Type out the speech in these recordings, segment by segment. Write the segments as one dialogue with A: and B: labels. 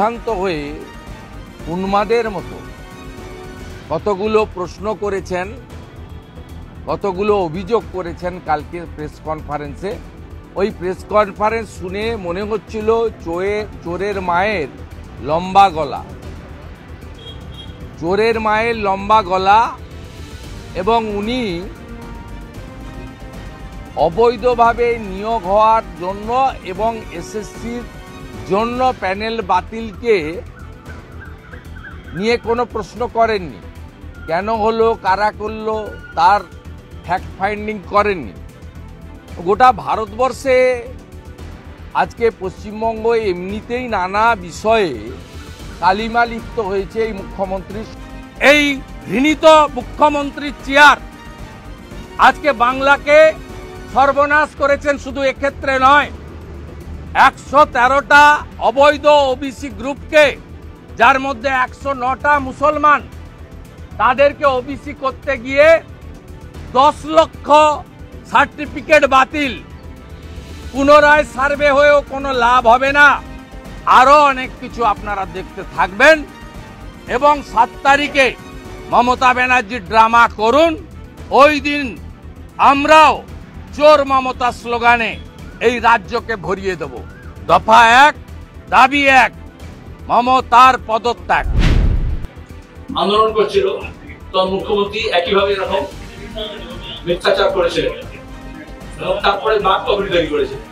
A: বিভ্রান্ত হয়ে উন্মাদের মতো কতগুলো প্রশ্ন করেছেন, কতগুলো অভিযোগ করেছেন কালকে প্রেস কনফারেন্সে। ওই প্রেস কনফারেন্স শুনে মনে হচ্ছিল চোরের মায়ের লম্বা গলা, চোরের মায়ের লম্বা গলা, এবং উনি অবৈধভাবে নিয়োগ হওয়ার জন্য এবং এসএসসির জন্য প্যানেল বাতিলকে নিয়ে কোনো প্রশ্ন করেননি। কেন হলো, কারা করলো, তার ফ্যাক্ট ফাইন্ডিং করেননি। গোটা ভারতবর্ষে আজকে পশ্চিমবঙ্গ এমনিতেই নানা বিষয়ে কালিমা লিপ্ত হয়েছে এই মুখ্যমন্ত্রীর। এই ঘৃণিত মুখ্যমন্ত্রীর চেয়ার আজকে বাংলাকে সর্বনাশ করেছেন। শুধু এক্ষেত্রে নয়, 113টা অবৈধ ওবিসি গ্রুপকে, যার মধ্যে 109টা মুসলমান, তাদেরকে ওবিসি করতে গিয়ে 10 লক্ষ সার্টিফিকেট বাতিল। পুনরায় সার্ভে হয়েও কোনো লাভ হবে না। আরো অনেক কিছু আপনারা দেখতে থাকবেন এবং 7 তারিখে মমতা ব্যানার্জি ড্রামা করুন। ওই দিন আমরাও চোর মমতা স্লোগানে এই রাজ্যকে ভরিয়ে দেব। দফা 1, দাবি 1, মমতার পদত্যাগ।
B: আন্দোলন করছিল তখন মুখ্যমন্ত্রী একইভাবে এরকম মিথ্যাচার করেছিলেন এবং তারপরে বাঘ কমিটি তৈরি করেছিলেন।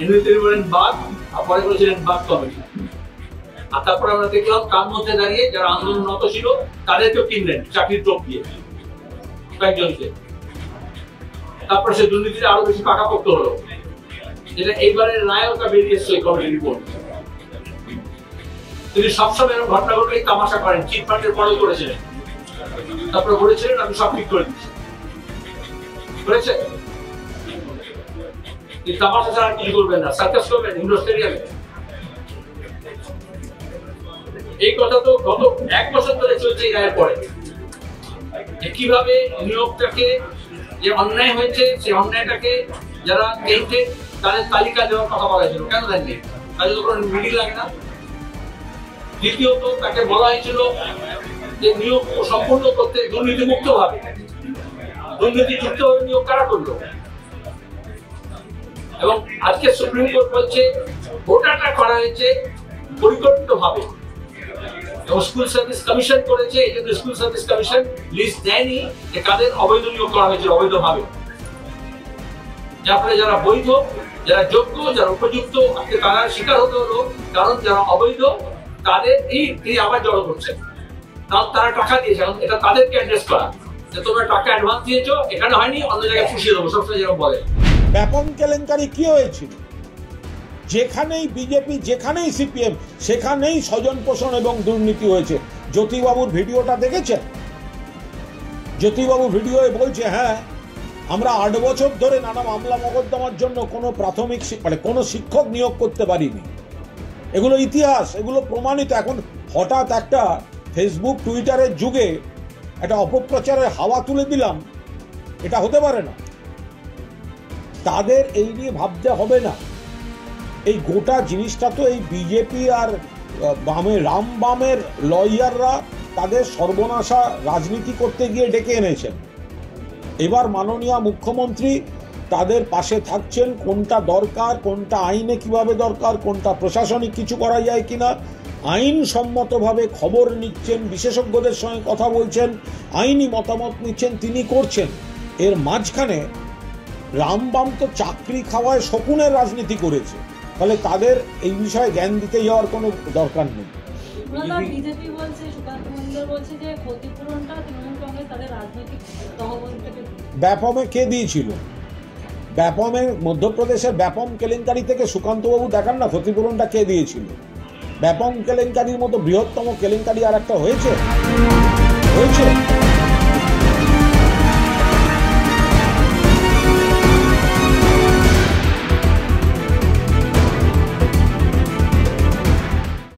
B: ইংরেজি বলেন বাঘ, আর পরে করেছিলেন বাঘ কমিটি। আর তারপরে আমরা দেখলাম কার মধ্যে দাঁড়িয়ে যারা আন্দোলনরত ছিল তাদেরকেও কিনলেন চাকরির টোপ দিয়ে কয়েকজনকে। তারপরে সে দুর্নীতিটা আরো বেশি পাকাপোক্ত হলো। যেটা এইবারের নায়কটা বেরিয়ে এসছে ওই কমিটির রিপোর্ট। তিনি সবসময় এরকম ঘটনা ঘটলেই তামাশা করেন। চিট ফান্ডের পরেও করেছিলেন, তারপরে বলেছিলেন আমি সব ঠিক করে দিচ্ছি। করেছে এই তামাশা ছাড়া কিছু করবেন না, সার্কাস করবেন ইন্ডোর স্টেডিয়ামে। এই কথা তো গত 1 বছর ধরে চলছে এই রায়ের পরে। কিভাবে নিয়োগটাকে, যে অন্যায় হয়েছে সেই অন্যায়টাকে যারা দেখতে তাদের তালিকা দেওয়ার কথা বলা হয়েছিল, কেন দেননি? তাদের তো কোনো মিডিল লাগে না। দ্বিতীয়ত তাকে বলা হয়েছিল যে নিয়োগ সম্পূর্ণ করতে দুর্নীতিমুক্ত ভাবে, দুর্নীতিযুক্ত ভাবে নিয়োগ কারা করলো। এবং আজকে সুপ্রিম কোর্ট বলছে গোটাটা করা হয়েছে পরিকল্পিত ভাবে এবং স্কুল সার্ভিস কমিশন করেছে। এই জন্য স্কুল সার্ভিস কমিশন লিস্ট দেয়নি যে কাদের অবৈধ নিয়োগ করা হয়েছিল অবৈধভাবে। যার ফলে যারা বৈধ, যারা যোগ্য, যারা উপযুক্ত, আজকে তারা শিকার হতে হলো। কারণ যারা অবৈধ তাদের এই আবার জড়ো করছে, কারণ তারা টাকা দিয়েছে। এখন এটা তাদেরকে অ্যাড্রেস করা যে তোমরা টাকা অ্যাডভান্স দিয়েছো, এখানে হয়নি, অন্য জায়গায় পুষিয়ে দেবো, সবসময় যেরকম বলে।
C: ব্যাপক কেলেঙ্কারি কি হয়েছিল? যেখানেই বিজেপি, যেখানেই সিপিএম, সেখানেই স্বজন পোষণ এবং দুর্নীতি হয়েছে। জ্যোতিবাবুর ভিডিওটা দেখেছেন? জ্যোতিবাবু ভিডিওয়ে বলছে হ্যাঁ আমরা 8 বছর ধরে নানা মামলা মকদ্দমার জন্য কোনো প্রাথমিক মানে কোনো শিক্ষক নিয়োগ করতে পারিনি। এগুলো ইতিহাস, এগুলো প্রমাণিত। এখন হঠাৎ একটা ফেসবুক টুইটারের যুগে একটা অপপ্রচারের হাওয়া তুলে দিলাম, এটা হতে পারে না। তাদের এই নিয়ে ভাবতে হবে না। এই গোটা জিনিসটা তো এই বিজেপি আর রাম বামের লয়াররা তাদের সর্বনাশা রাজনীতি করতে গিয়ে ডেকে এনেছেন। এবার মাননীয় মুখ্যমন্ত্রী তাদের পাশে থাকছেন। কোনটা দরকার, কোনটা আইনে কিভাবে দরকার, কোনটা প্রশাসনিক কিছু করা যায় কিনা, আইনসম্মতভাবে খবর নিচ্ছেন, বিশেষজ্ঞদের সঙ্গে কথা বলছেন, আইনি মতামত নিচ্ছেন, তিনি করছেন। এর মাঝখানে রামবাম তো চাকরি খাওয়ায় শকুনের রাজনীতি করেছে, তাহলে তাদের এই বিষয়ে জ্ঞান দিতে যাওয়ার কোনো দরকার নেই।
D: বিজেপি বলছে, সুকান্ত মজুমদার বলছে যে ক্ষতিপূরণটা তৃণমূল কংগ্রেস তাদের রাজনৈতিক তহবিল থেকে। ব্যাপমে
C: কে দিয়েছিল? ব্যাপমে মধ্যপ্রদেশের ব্যাপম কেলেঙ্কারি থেকে সুকান্তবাবু দেখান না ক্ষতিপূরণটা কে দিয়েছিল। ব্যাপম কেলেঙ্কারির মতো বৃহত্তম কেলেঙ্কারি আর একটা হয়েছে?